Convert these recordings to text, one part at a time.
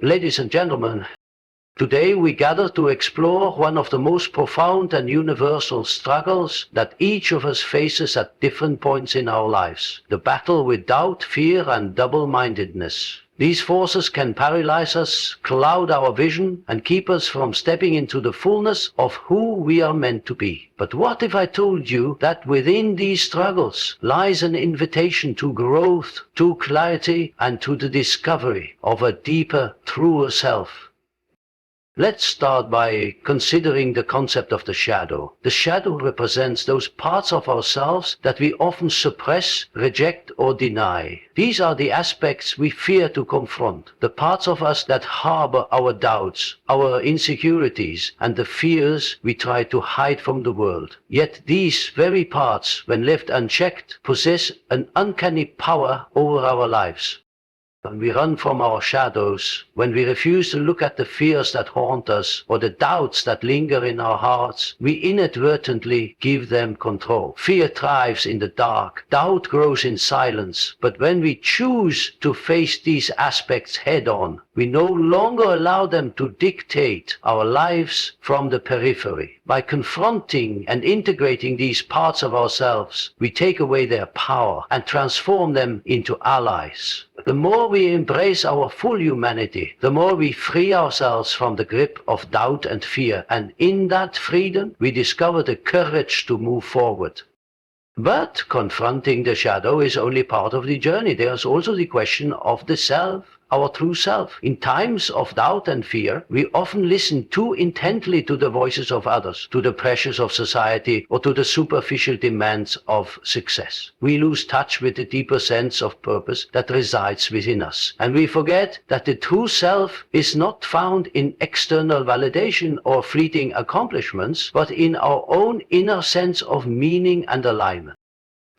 Ladies and gentlemen, today we gather to explore one of the most profound and universal struggles that each of us faces at different points in our lives: the battle with doubt, fear, and double-mindedness. These forces can paralyze us, cloud our vision, and keep us from stepping into the fullness of who we are meant to be. But what if I told you that within these struggles lies an invitation to growth, to clarity, and to the discovery of a deeper, truer self? Let's start by considering the concept of the shadow. The shadow represents those parts of ourselves that we often suppress, reject, or deny. These are the aspects we fear to confront, the parts of us that harbor our doubts, our insecurities, and the fears we try to hide from the world. Yet these very parts, when left unchecked, possess an uncanny power over our lives. When we run from our shadows, when we refuse to look at the fears that haunt us or the doubts that linger in our hearts, we inadvertently give them control. Fear thrives in the dark, doubt grows in silence, but when we choose to face these aspects head on, we no longer allow them to dictate our lives from the periphery. By confronting and integrating these parts of ourselves, we take away their power and transform them into allies. The more we embrace our full humanity, the more we free ourselves from the grip of doubt and fear, and in that freedom we discover the courage to move forward. But confronting the shadow is only part of the journey. There's also the question of the self, our true self. In times of doubt and fear, we often listen too intently to the voices of others, to the pressures of society, or to the superficial demands of success. We lose touch with the deeper sense of purpose that resides within us. And we forget that the true self is not found in external validation or fleeting accomplishments, but in our own inner sense of meaning and alignment.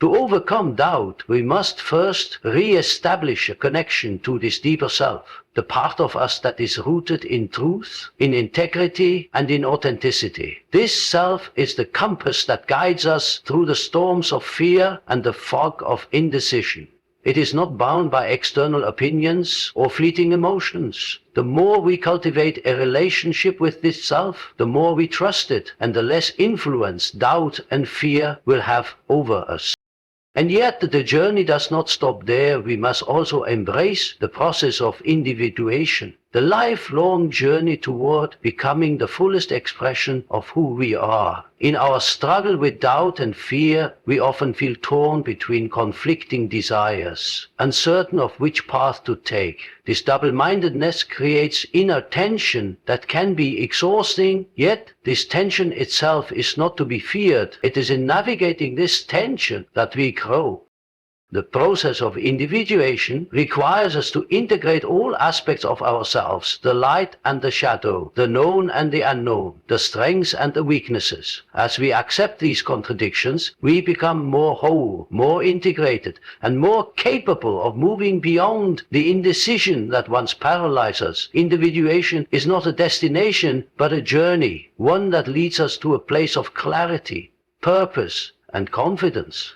To overcome doubt, we must first re-establish a connection to this deeper self, the part of us that is rooted in truth, in integrity, and in authenticity. This self is the compass that guides us through the storms of fear and the fog of indecision. It is not bound by external opinions or fleeting emotions. The more we cultivate a relationship with this self, the more we trust it, and the less influence doubt and fear will have over us. And yet the journey does not stop there. We must also embrace the process of individuation, the lifelong journey toward becoming the fullest expression of who we are. In our struggle with doubt and fear, we often feel torn between conflicting desires, uncertain of which path to take. This double-mindedness creates inner tension that can be exhausting, yet this tension itself is not to be feared. It is in navigating this tension that we grow. The process of individuation requires us to integrate all aspects of ourselves, the light and the shadow, the known and the unknown, the strengths and the weaknesses. As we accept these contradictions, we become more whole, more integrated, and more capable of moving beyond the indecision that once paralyzed us. Individuation is not a destination, but a journey, one that leads us to a place of clarity, purpose, and confidence.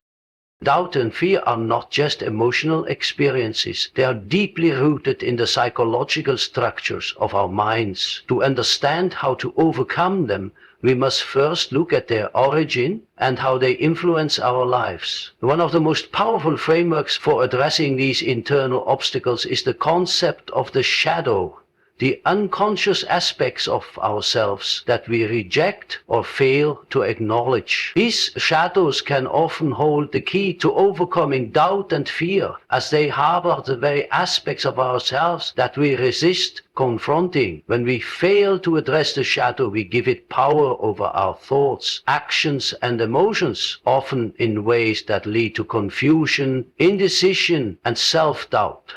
Doubt and fear are not just emotional experiences. They are deeply rooted in the psychological structures of our minds. To understand how to overcome them, we must first look at their origin and how they influence our lives. One of the most powerful frameworks for addressing these internal obstacles is the concept of the shadow, the unconscious aspects of ourselves that we reject or fail to acknowledge. These shadows can often hold the key to overcoming doubt and fear, as they harbor the very aspects of ourselves that we resist confronting. When we fail to address the shadow, we give it power over our thoughts, actions, and emotions, often in ways that lead to confusion, indecision, and self-doubt.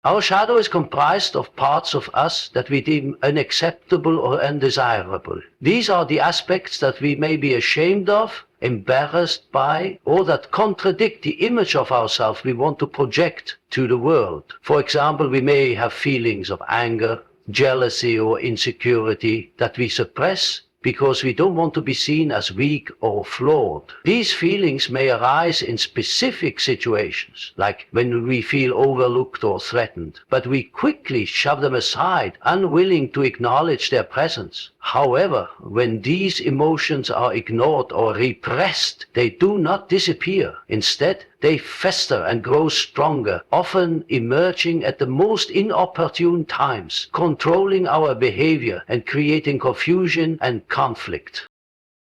Our shadow is comprised of parts of us that we deem unacceptable or undesirable. These are the aspects that we may be ashamed of, embarrassed by, or that contradict the image of ourselves we want to project to the world. For example, we may have feelings of anger, jealousy, or insecurity that we suppress because we don't want to be seen as weak or flawed. These feelings may arise in specific situations, like when we feel overlooked or threatened, but we quickly shove them aside, unwilling to acknowledge their presence. However, when these emotions are ignored or repressed, they do not disappear. Instead, they fester and grow stronger, often emerging at the most inopportune times, controlling our behavior and creating confusion and conflict.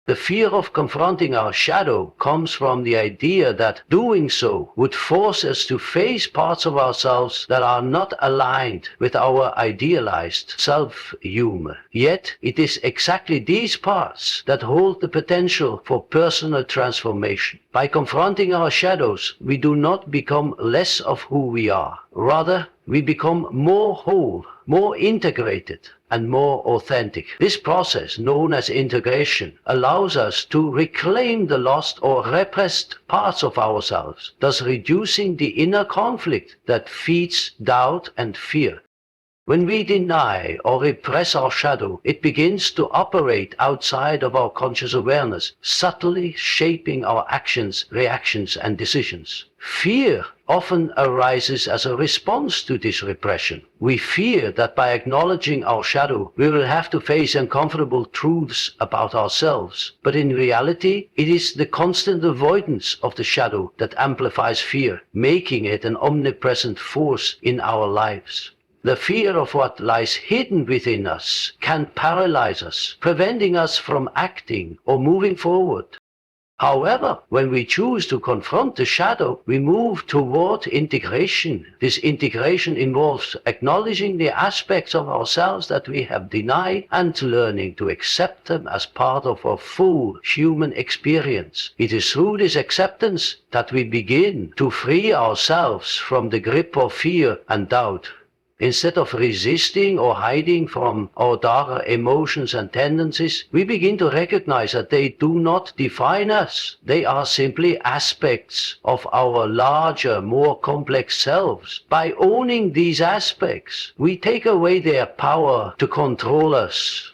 The fear of confronting our shadow comes from the idea that doing so would force us to face parts of ourselves that are not aligned with our idealized self-humor. Yet, it is exactly these parts that hold the potential for personal transformation. By confronting our shadows, we do not become less of who we are. Rather, we become more whole, more integrated, and more authentic. This process, known as integration, allows us to reclaim the lost or repressed parts of ourselves, thus reducing the inner conflict that feeds doubt and fear. When we deny or repress our shadow, it begins to operate outside of our conscious awareness, subtly shaping our actions, reactions, and decisions. Fear often arises as a response to this repression. We fear that by acknowledging our shadow, we will have to face uncomfortable truths about ourselves. But in reality, it is the constant avoidance of the shadow that amplifies fear, making it an omnipresent force in our lives. The fear of what lies hidden within us can paralyze us, preventing us from acting or moving forward. However, when we choose to confront the shadow, we move toward integration. This integration involves acknowledging the aspects of ourselves that we have denied and learning to accept them as part of our full human experience. It is through this acceptance that we begin to free ourselves from the grip of fear and doubt. Instead of resisting or hiding from our darker emotions and tendencies, we begin to recognize that they do not define us. They are simply aspects of our larger, more complex selves. By owning these aspects, we take away their power to control us.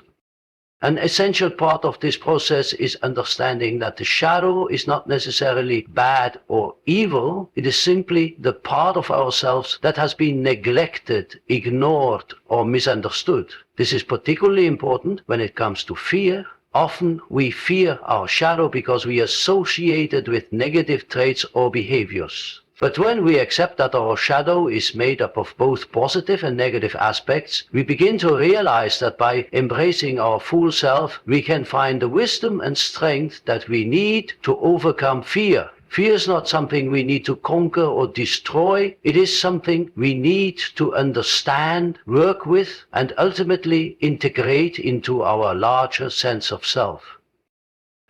An essential part of this process is understanding that the shadow is not necessarily bad or evil. It is simply the part of ourselves that has been neglected, ignored, or misunderstood. This is particularly important when it comes to fear. Often we fear our shadow because we associate it with negative traits or behaviors. But when we accept that our shadow is made up of both positive and negative aspects, we begin to realize that by embracing our full self, we can find the wisdom and strength that we need to overcome fear. Fear is not something we need to conquer or destroy. It is something we need to understand, work with, and ultimately integrate into our larger sense of self.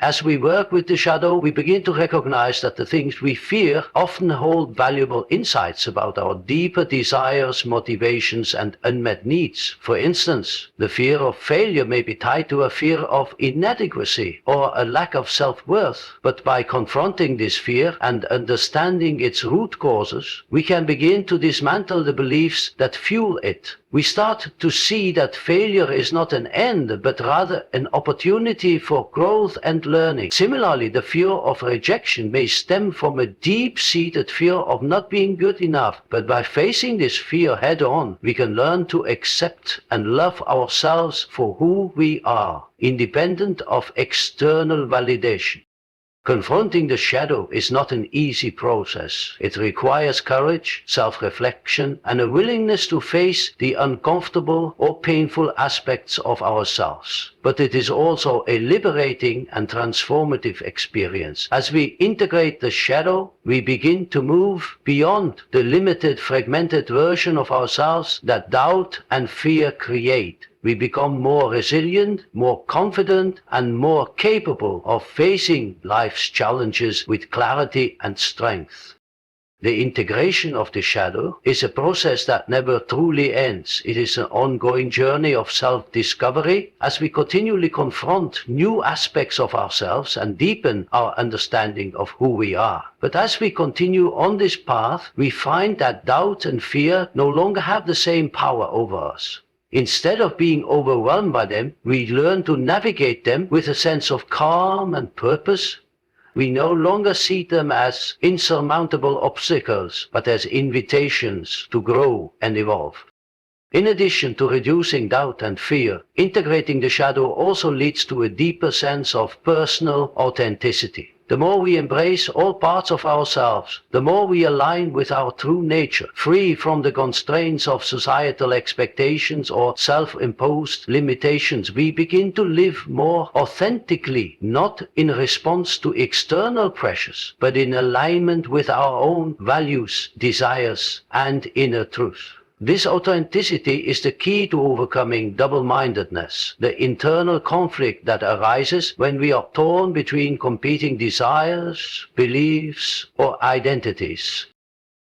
As we work with the shadow, we begin to recognize that the things we fear often hold valuable insights about our deeper desires, motivations, and unmet needs. For instance, the fear of failure may be tied to a fear of inadequacy or a lack of self-worth. But by confronting this fear and understanding its root causes, we can begin to dismantle the beliefs that fuel it. We start to see that failure is not an end, but rather an opportunity for growth and learning. Similarly, the fear of rejection may stem from a deep-seated fear of not being good enough. But by facing this fear head-on, we can learn to accept and love ourselves for who we are, independent of external validation. Confronting the shadow is not an easy process. It requires courage, self-reflection, and a willingness to face the uncomfortable or painful aspects of ourselves. But it is also a liberating and transformative experience. As we integrate the shadow, we begin to move beyond the limited, fragmented version of ourselves that doubt and fear create. We become more resilient, more confident, and more capable of facing life's challenges with clarity and strength. The integration of the shadow is a process that never truly ends. It is an ongoing journey of self-discovery as we continually confront new aspects of ourselves and deepen our understanding of who we are. But as we continue on this path, we find that doubt and fear no longer have the same power over us. Instead of being overwhelmed by them, we learn to navigate them with a sense of calm and purpose. We no longer see them as insurmountable obstacles, but as invitations to grow and evolve. In addition to reducing doubt and fear, integrating the shadow also leads to a deeper sense of personal authenticity. The more we embrace all parts of ourselves, the more we align with our true nature, free from the constraints of societal expectations or self-imposed limitations. We begin to live more authentically, not in response to external pressures, but in alignment with our own values, desires, and inner truth. This authenticity is the key to overcoming double-mindedness, the internal conflict that arises when we are torn between competing desires, beliefs, or identities.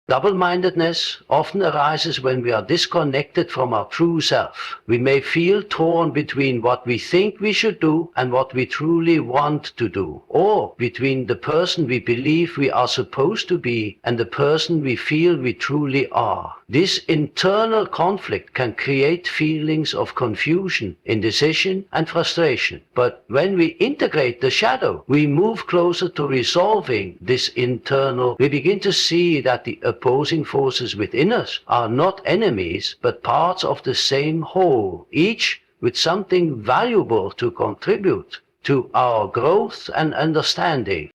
Double-mindedness often arises when we are disconnected from our true self. We may feel torn between what we think we should do and what we truly want to do, or between the person we believe we are supposed to be and the person we feel we truly are. This internal conflict can create feelings of confusion, indecision, and frustration. But when we integrate the shadow, we move closer to resolving this internal. We begin to see that the opposing forces within us are not enemies, but parts of the same whole, each with something valuable to contribute to our growth and understanding.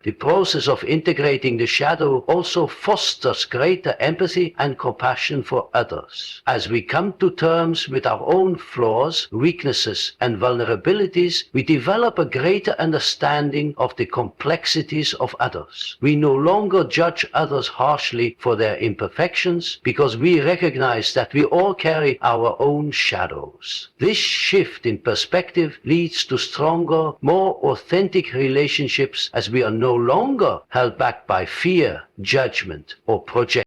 The process of integrating the shadow also fosters greater empathy and compassion for others. As we come to terms with our own flaws, weaknesses, and vulnerabilities, we develop a greater understanding of the complexities of others. We no longer judge others harshly for their imperfections because we recognize that we all carry our own shadows. This shift in perspective leads to stronger, more authentic relationships as we are no longer held back by fear, judgment, or projection.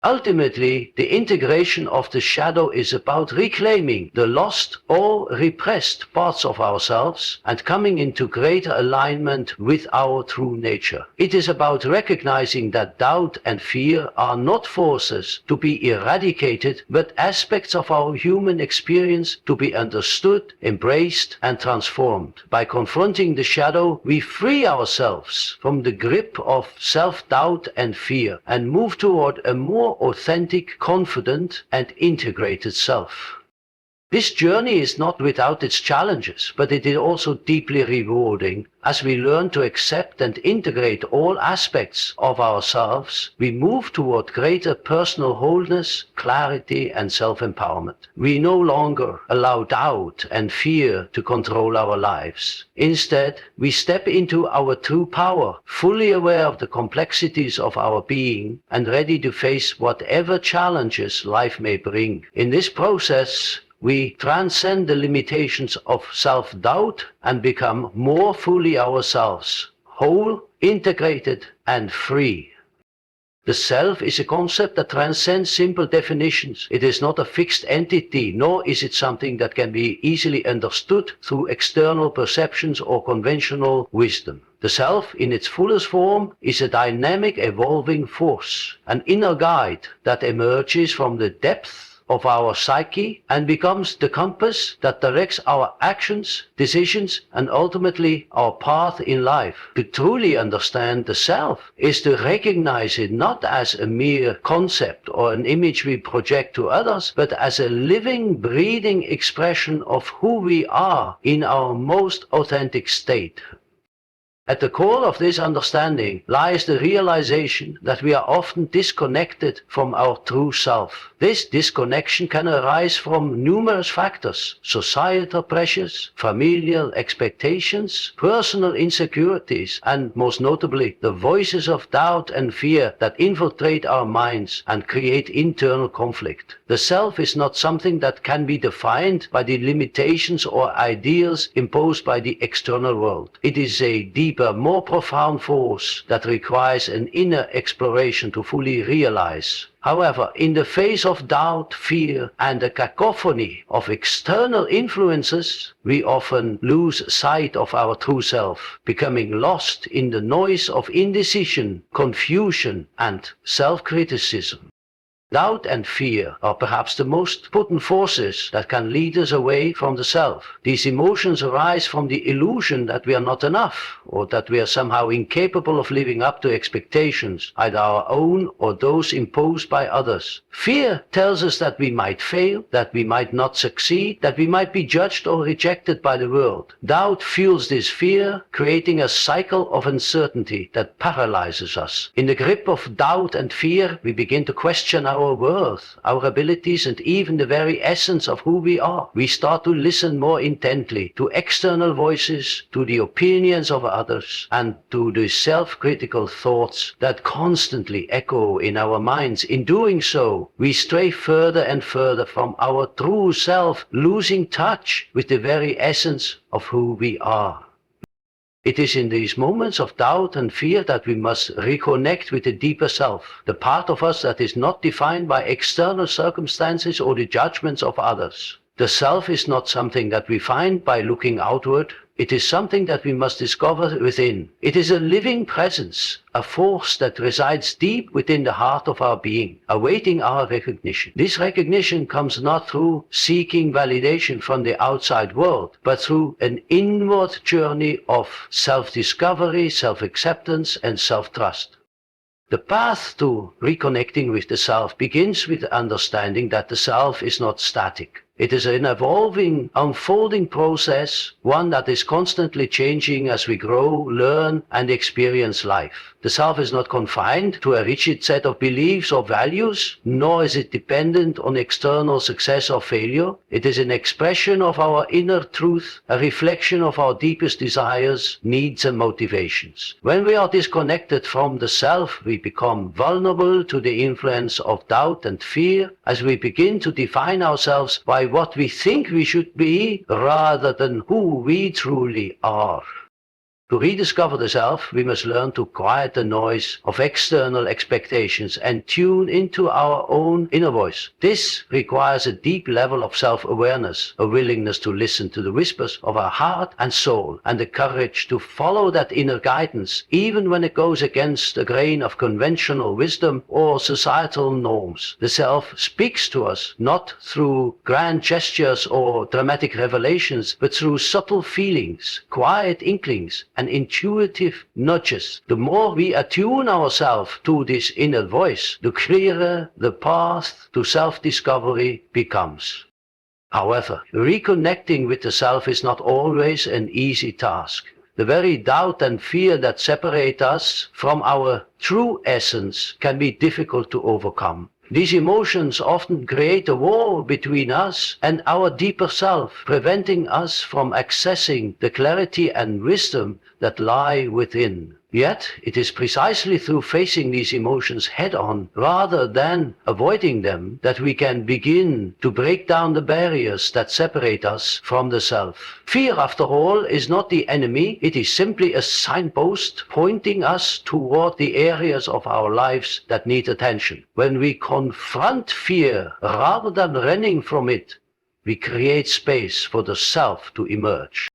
Ultimately, the integration of the shadow is about reclaiming the lost or repressed parts of ourselves and coming into greater alignment with our true nature. It is about recognizing that doubt and fear are not forces to be eradicated, but aspects of our human experience to be understood, embraced, and transformed. By confronting the shadow, we free ourselves from the grip of self-doubt and fear and move toward a more authentic, confident, and integrated self. This journey is not without its challenges, but it is also deeply rewarding. As we learn to accept and integrate all aspects of ourselves, we move toward greater personal wholeness, clarity, and self-empowerment. We no longer allow doubt and fear to control our lives. Instead, we step into our true power, fully aware of the complexities of our being and ready to face whatever challenges life may bring. In this process, we transcend the limitations of self-doubt and become more fully ourselves, whole, integrated, and free. The self is a concept that transcends simple definitions. It is not a fixed entity, nor is it something that can be easily understood through external perceptions or conventional wisdom. The self, in its fullest form, is a dynamic, evolving force, an inner guide that emerges from the depth of our psyche and becomes the compass that directs our actions, decisions, and ultimately our path in life. To truly understand the self is to recognize it not as a mere concept or an image we project to others, but as a living, breathing expression of who we are in our most authentic state. At the core of this understanding lies the realization that we are often disconnected from our true self. This disconnection can arise from numerous factors: societal pressures, familial expectations, personal insecurities, and most notably, the voices of doubt and fear that infiltrate our minds and create internal conflict. The self is not something that can be defined by the limitations or ideals imposed by the external world. It is a deeper, more profound force that requires an inner exploration to fully realize. However, in the face of doubt, fear, and a cacophony of external influences, we often lose sight of our true self, becoming lost in the noise of indecision, confusion, and self-criticism. Doubt and fear are perhaps the most potent forces that can lead us away from the self. These emotions arise from the illusion that we are not enough, or that we are somehow incapable of living up to expectations, either our own or those imposed by others. Fear tells us that we might fail, that we might not succeed, that we might be judged or rejected by the world. Doubt fuels this fear, creating a cycle of uncertainty that paralyzes us. In the grip of doubt and fear, we begin to question our worth, our abilities, and even the very essence of who we are. We start to listen more intently to external voices, to the opinions of others, and to the self-critical thoughts that constantly echo in our minds. In doing so, we stray further and further from our true self, losing touch with the very essence of who we are. It is in these moments of doubt and fear that we must reconnect with the deeper self, the part of us that is not defined by external circumstances or the judgments of others. The self is not something that we find by looking outward. It is something that we must discover within. It is a living presence, a force that resides deep within the heart of our being, awaiting our recognition. This recognition comes not through seeking validation from the outside world, but through an inward journey of self-discovery, self-acceptance, and self-trust. The path to reconnecting with the self begins with the understanding that the self is not static. It is an evolving, unfolding process, one that is constantly changing as we grow, learn, and experience life. The self is not confined to a rigid set of beliefs or values, nor is it dependent on external success or failure. It is an expression of our inner truth, a reflection of our deepest desires, needs, and motivations. When we are disconnected from the self, we become vulnerable to the influence of doubt and fear as we begin to define ourselves by what we think we should be rather than who we truly are. To rediscover the self, we must learn to quiet the noise of external expectations and tune into our own inner voice. This requires a deep level of self-awareness, a willingness to listen to the whispers of our heart and soul, and the courage to follow that inner guidance, even when it goes against the grain of conventional wisdom or societal norms. The self speaks to us not through grand gestures or dramatic revelations, but through subtle feelings, quiet inklings, and intuitive nudges. The more we attune ourselves to this inner voice, the clearer the path to self-discovery becomes. However, reconnecting with the self is not always an easy task. The very doubt and fear that separate us from our true essence can be difficult to overcome. These emotions often create a wall between us and our deeper self, preventing us from accessing the clarity and wisdom that lie within. Yet, it is precisely through facing these emotions head-on, rather than avoiding them, that we can begin to break down the barriers that separate us from the self. Fear, after all, is not the enemy. It is simply a signpost pointing us toward the areas of our lives that need attention. When we confront fear rather than running from it, we create space for the self to emerge.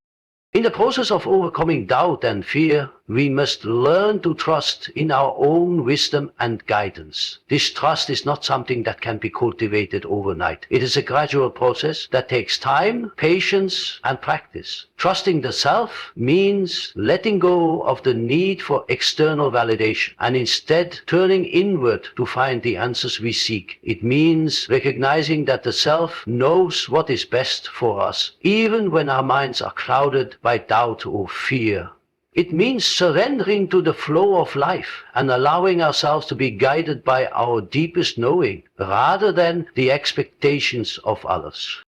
In the process of overcoming doubt and fear, we must learn to trust in our own wisdom and guidance. This trust is not something that can be cultivated overnight. It is a gradual process that takes time, patience, and practice. Trusting the self means letting go of the need for external validation and instead turning inward to find the answers we seek. It means recognizing that the self knows what is best for us, even when our minds are clouded by doubt or fear. It means surrendering to the flow of life and allowing ourselves to be guided by our deepest knowing rather than the expectations of others.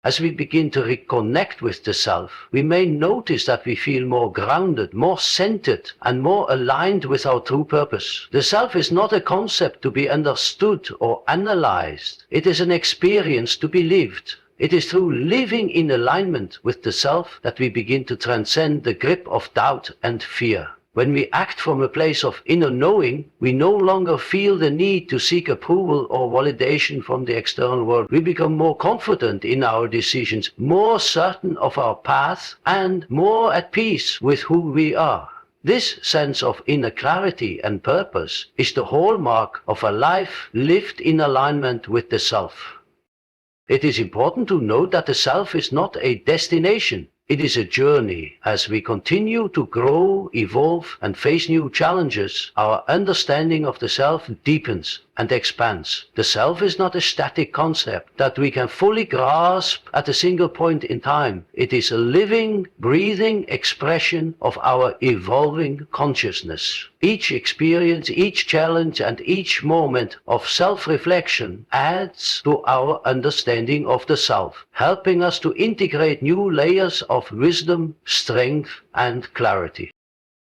As we begin to reconnect with the self, we may notice that we feel more grounded, more centered, and more aligned with our true purpose. The self is not a concept to be understood or analyzed. It is an experience to be lived. It is through living in alignment with the self that we begin to transcend the grip of doubt and fear. When we act from a place of inner knowing, we no longer feel the need to seek approval or validation from the external world. We become more confident in our decisions, more certain of our path, and more at peace with who we are. This sense of inner clarity and purpose is the hallmark of a life lived in alignment with the self. It is important to note that the self is not a destination. It is a journey. As we continue to grow, evolve, and face new challenges, our understanding of the self deepens and expands. The self is not a static concept that we can fully grasp at a single point in time. It is a living, breathing expression of our evolving consciousness. Each experience, each challenge, and each moment of self-reflection adds to our understanding of the self, helping us to integrate new layers of wisdom, strength, and clarity.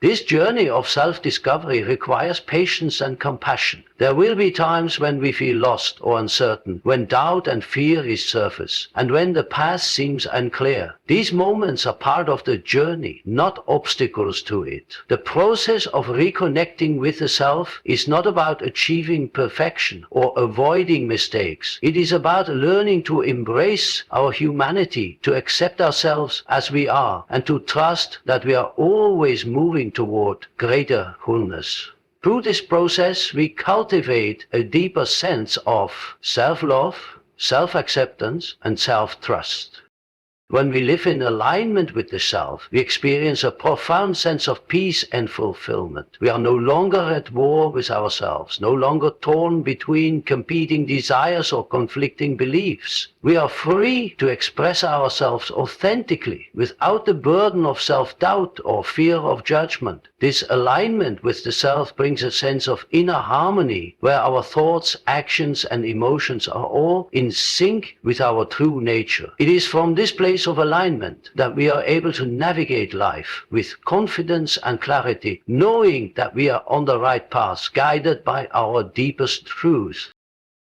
This journey of self-discovery requires patience and compassion. There will be times when we feel lost or uncertain, when doubt and fear is surface, and when the path seems unclear. These moments are part of the journey, not obstacles to it. The process of reconnecting with the self is not about achieving perfection or avoiding mistakes. It is about learning to embrace our humanity, to accept ourselves as we are, and to trust that we are always moving toward greater wholeness. Through this process, we cultivate a deeper sense of self-love, self-acceptance, and self-trust. When we live in alignment with the self, we experience a profound sense of peace and fulfillment. We are no longer at war with ourselves, no longer torn between competing desires or conflicting beliefs. We are free to express ourselves authentically without the burden of self-doubt or fear of judgment. This alignment with the self brings a sense of inner harmony where our thoughts, actions, and emotions are all in sync with our true nature. It is from this place of alignment that we are able to navigate life with confidence and clarity, knowing that we are on the right path, guided by our deepest truth.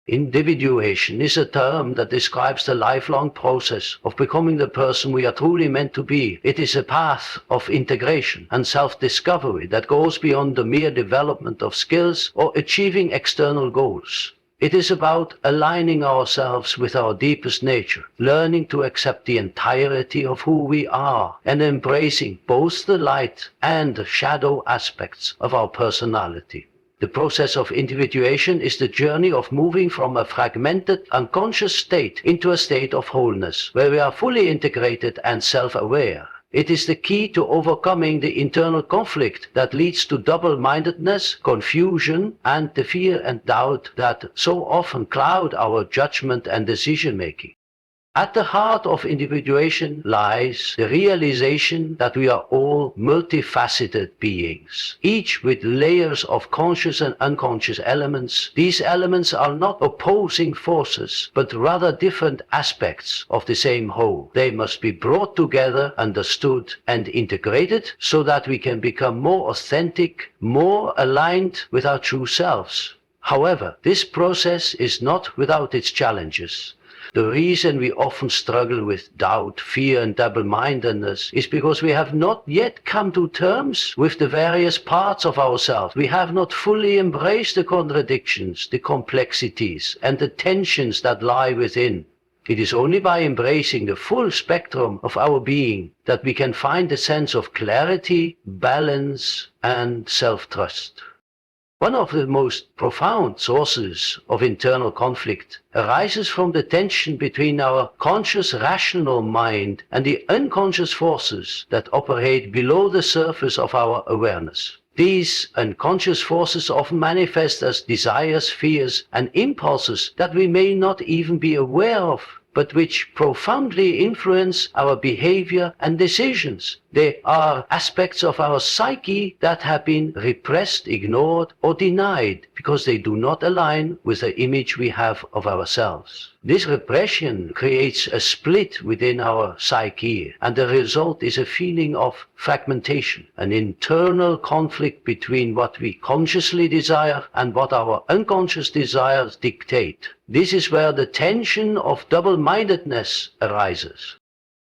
Individuation is a term that describes the lifelong process of becoming the person we are truly meant to be. It is a path of integration and self-discovery that goes beyond the mere development of skills or achieving external goals. It is about aligning ourselves with our deepest nature, learning to accept the entirety of who we are, and embracing both the light and the shadow aspects of our personality. The process of individuation is the journey of moving from a fragmented, unconscious state into a state of wholeness, where we are fully integrated and self-aware. It is the key to overcoming the internal conflict that leads to double-mindedness, confusion, and the fear and doubt that so often cloud our judgment and decision-making. At the heart of individuation lies the realization that we are all multifaceted beings, each with layers of conscious and unconscious elements. These elements are not opposing forces, but rather different aspects of the same whole. They must be brought together, understood, and integrated so that we can become more authentic, more aligned with our true selves. However, this process is not without its challenges. The reason we often struggle with doubt, fear, and double-mindedness is because we have not yet come to terms with the various parts of ourselves. We have not fully embraced the contradictions, the complexities, and the tensions that lie within. It is only by embracing the full spectrum of our being that we can find a sense of clarity, balance, and self-trust. One of the most profound sources of internal conflict arises from the tension between our conscious rational mind and the unconscious forces that operate below the surface of our awareness. These unconscious forces often manifest as desires, fears, and impulses that we may not even be aware of, but which profoundly influence our behavior and decisions. They are aspects of our psyche that have been repressed, ignored, or denied because they do not align with the image we have of ourselves. This repression creates a split within our psyche, and the result is a feeling of fragmentation, an internal conflict between what we consciously desire and what our unconscious desires dictate. This is where the tension of double-mindedness arises.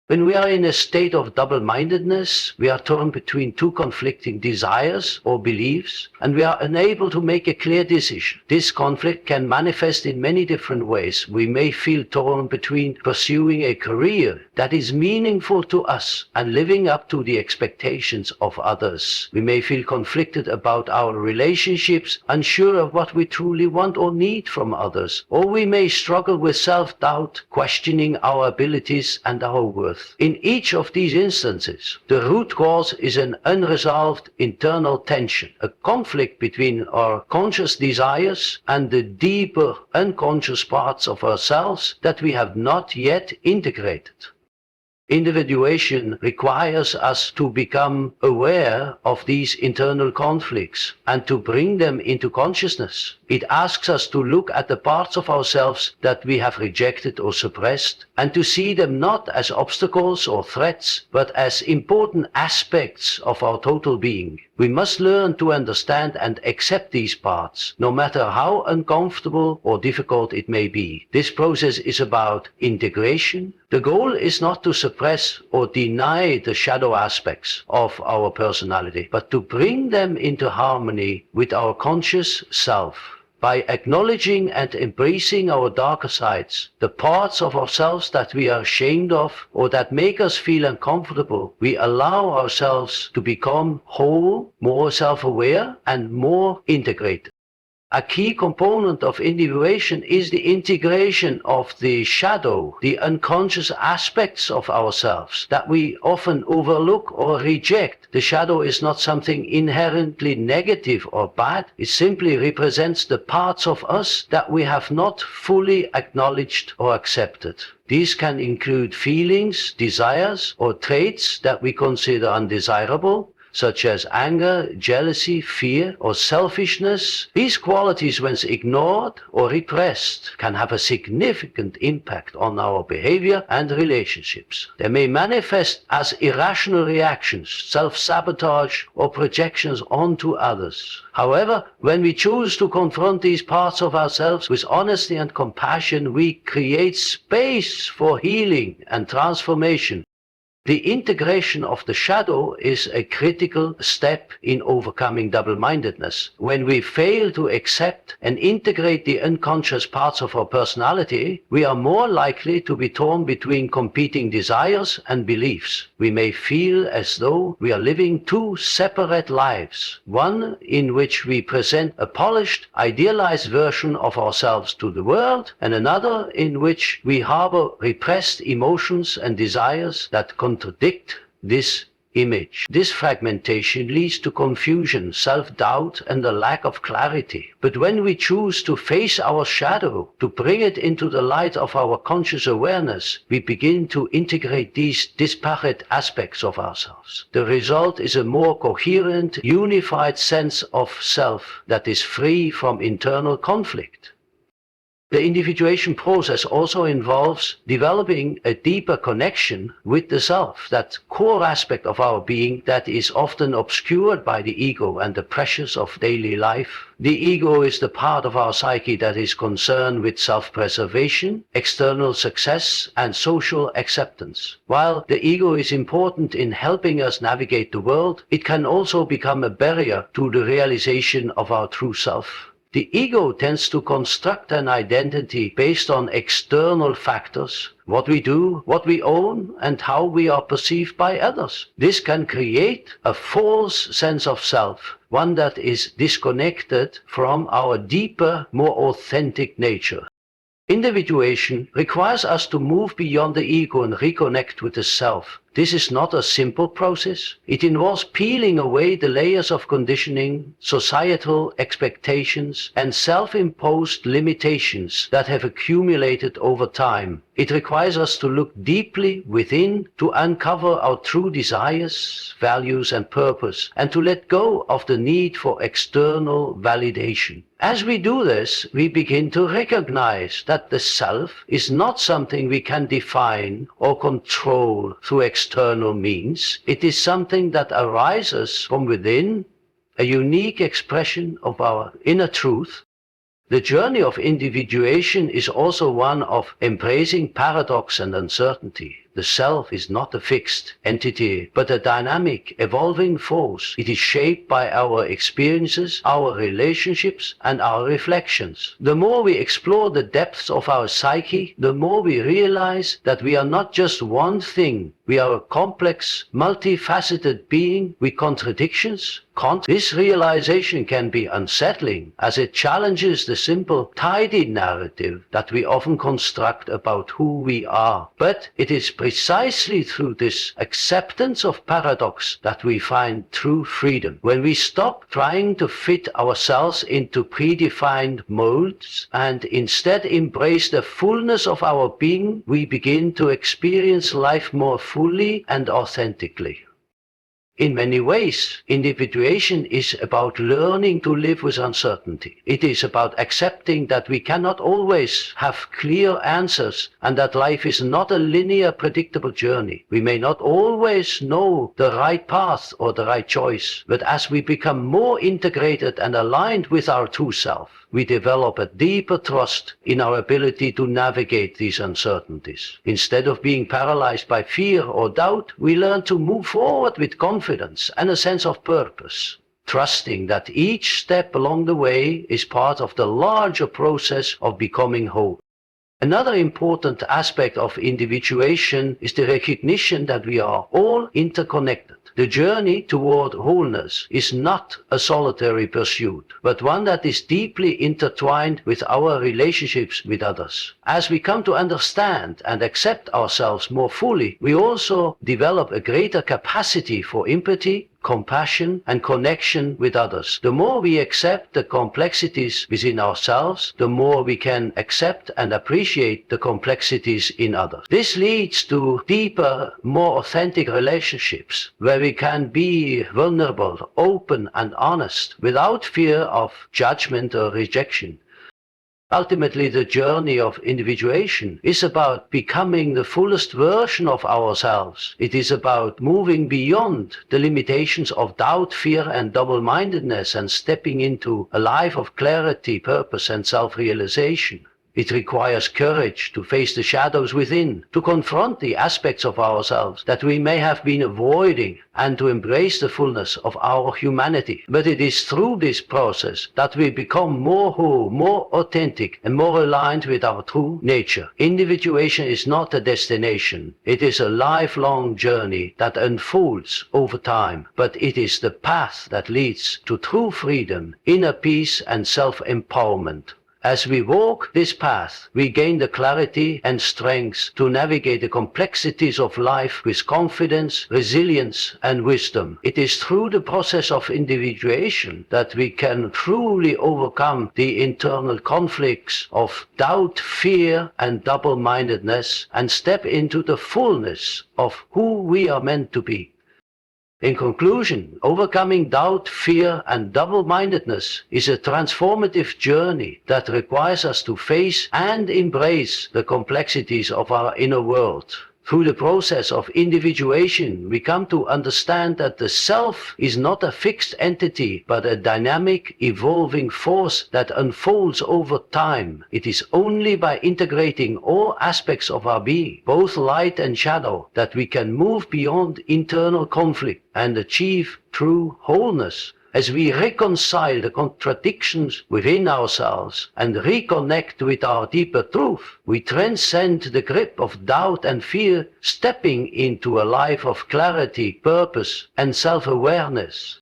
When we are in a state of double-mindedness, we are torn between two conflicting desires or beliefs, and we are unable to make a clear decision. This conflict can manifest in many different ways. We may feel torn between pursuing a career that is meaningful to us and living up to the expectations of others. We may feel conflicted about our relationships, unsure of what we truly want or need from others, or we may struggle with self-doubt, questioning our abilities and our worth. In each of these instances, the root cause is an unresolved internal tension, a conflict between our conscious desires and the deeper unconscious parts of ourselves that we have not yet integrated. Individuation requires us to become aware of these internal conflicts and to bring them into consciousness. It asks us to look at the parts of ourselves that we have rejected or suppressed and to see them not as obstacles or threats, but as important aspects of our total being. We must learn to understand and accept these parts, no matter how uncomfortable or difficult it may be. This process is about integration. The goal is not to suppress or deny the shadow aspects of our personality, but to bring them into harmony with our conscious self. By acknowledging and embracing our darker sides, the parts of ourselves that we are ashamed of or that make us feel uncomfortable, we allow ourselves to become whole, more self-aware, and more integrated. A key component of individuation is the integration of the shadow, the unconscious aspects of ourselves that we often overlook or reject. The shadow is not something inherently negative or bad. It simply represents the parts of us that we have not fully acknowledged or accepted. These can include feelings, desires, or traits that we consider undesirable, such as anger, jealousy, fear, or selfishness. These qualities, when ignored or repressed, can have a significant impact on our behavior and relationships. They may manifest as irrational reactions, self-sabotage, or projections onto others. However, when we choose to confront these parts of ourselves with honesty and compassion, we create space for healing and transformation. The integration of the shadow is a critical step in overcoming double-mindedness. When we fail to accept and integrate the unconscious parts of our personality, we are more likely to be torn between competing desires and beliefs. We may feel as though we are living two separate lives, one in which we present a polished, idealized version of ourselves to the world, and another in which we harbor repressed emotions and desires that contradict this image. This fragmentation leads to confusion, self-doubt, and a lack of clarity. But when we choose to face our shadow, to bring it into the light of our conscious awareness, we begin to integrate these disparate aspects of ourselves. The result is a more coherent, unified sense of self that is free from internal conflict. The individuation process also involves developing a deeper connection with the self, that core aspect of our being that is often obscured by the ego and the pressures of daily life. The ego is the part of our psyche that is concerned with self-preservation, external success, and social acceptance. While the ego is important in helping us navigate the world, it can also become a barrier to the realization of our true self. The ego tends to construct an identity based on external factors, what we do, what we own, and how we are perceived by others. This can create a false sense of self, one that is disconnected from our deeper, more authentic nature. Individuation requires us to move beyond the ego and reconnect with the self. This is not a simple process. It involves peeling away the layers of conditioning, societal expectations, and self-imposed limitations that have accumulated over time. It requires us to look deeply within to uncover our true desires, values, and purpose, and to let go of the need for external validation. As we do this, we begin to recognize that the self is not something we can define or control through external means. It is something that arises from within, a unique expression of our inner truth. The journey of individuation is also one of embracing paradox and uncertainty. The self is not a fixed entity, but a dynamic, evolving force. It is shaped by our experiences, our relationships, and our reflections. The more we explore the depths of our psyche, the more we realize that we are not just one thing. We are a complex, multifaceted being with contradictions. This realization can be unsettling, as it challenges the simple, tidy narrative that we often construct about who we are. But it is precisely through this acceptance of paradox that we find true freedom. When we stop trying to fit ourselves into predefined molds and instead embrace the fullness of our being, we begin to experience life more fully and authentically. In many ways, individuation is about learning to live with uncertainty. It is about accepting that we cannot always have clear answers and that life is not a linear, predictable journey. We may not always know the right path or the right choice, but as we become more integrated and aligned with our true self, we develop a deeper trust in our ability to navigate these uncertainties. Instead of being paralyzed by fear or doubt, we learn to move forward with confidence and a sense of purpose, trusting that each step along the way is part of the larger process of becoming whole. Another important aspect of individuation is the recognition that we are all interconnected. The journey toward wholeness is not a solitary pursuit, but one that is deeply intertwined with our relationships with others. As we come to understand and accept ourselves more fully, we also develop a greater capacity for empathy, compassion, and connection with others. The more we accept the complexities within ourselves, the more we can accept and appreciate the complexities in others. This leads to deeper, more authentic relationships where we can be vulnerable, open, and honest without fear of judgment or rejection. Ultimately, the journey of individuation is about becoming the fullest version of ourselves. It is about moving beyond the limitations of doubt, fear, and double-mindedness and stepping into a life of clarity, purpose, and self-realization. It requires courage to face the shadows within, to confront the aspects of ourselves that we may have been avoiding, and to embrace the fullness of our humanity. But it is through this process that we become more whole, more authentic, and more aligned with our true nature. Individuation is not a destination. It is a lifelong journey that unfolds over time, but it is the path that leads to true freedom, inner peace, and self-empowerment. As we walk this path, we gain the clarity and strength to navigate the complexities of life with confidence, resilience, and wisdom. It is through the process of individuation that we can truly overcome the internal conflicts of doubt, fear, and double-mindedness and step into the fullness of who we are meant to be. In conclusion, overcoming doubt, fear, and double-mindedness is a transformative journey that requires us to face and embrace the complexities of our inner world. Through the process of individuation, we come to understand that the self is not a fixed entity, but a dynamic, evolving force that unfolds over time. It is only by integrating all aspects of our being, both light and shadow, that we can move beyond internal conflict and achieve true wholeness. As we reconcile the contradictions within ourselves and reconnect with our deeper truth, we transcend the grip of doubt and fear, stepping into a life of clarity, purpose, and self-awareness.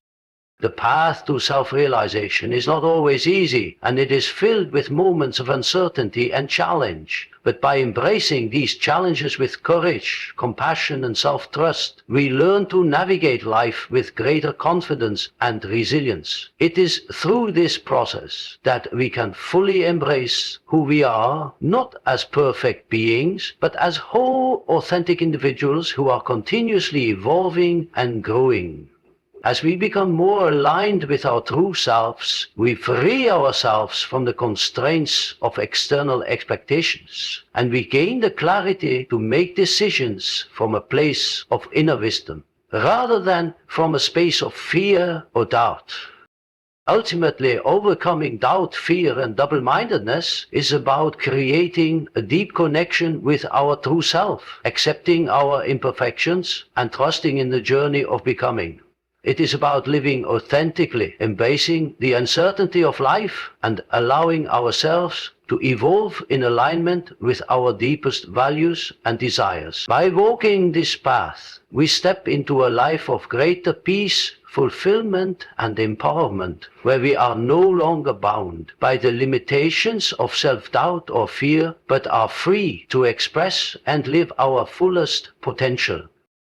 The path to self-realization is not always easy, and it is filled with moments of uncertainty and challenge. But by embracing these challenges with courage, compassion, and self-trust, we learn to navigate life with greater confidence and resilience. It is through this process that we can fully embrace who we are, not as perfect beings, but as whole, authentic individuals who are continuously evolving and growing. As we become more aligned with our true selves, we free ourselves from the constraints of external expectations, and we gain the clarity to make decisions from a place of inner wisdom, rather than from a space of fear or doubt. Ultimately, overcoming doubt, fear, and double-mindedness is about creating a deep connection with our true self, accepting our imperfections, and trusting in the journey of becoming. It is about living authentically, embracing the uncertainty of life, and allowing ourselves to evolve in alignment with our deepest values and desires. By walking this path, we step into a life of greater peace, fulfillment, and empowerment, where we are no longer bound by the limitations of self-doubt or fear, but are free to express and live our fullest potential.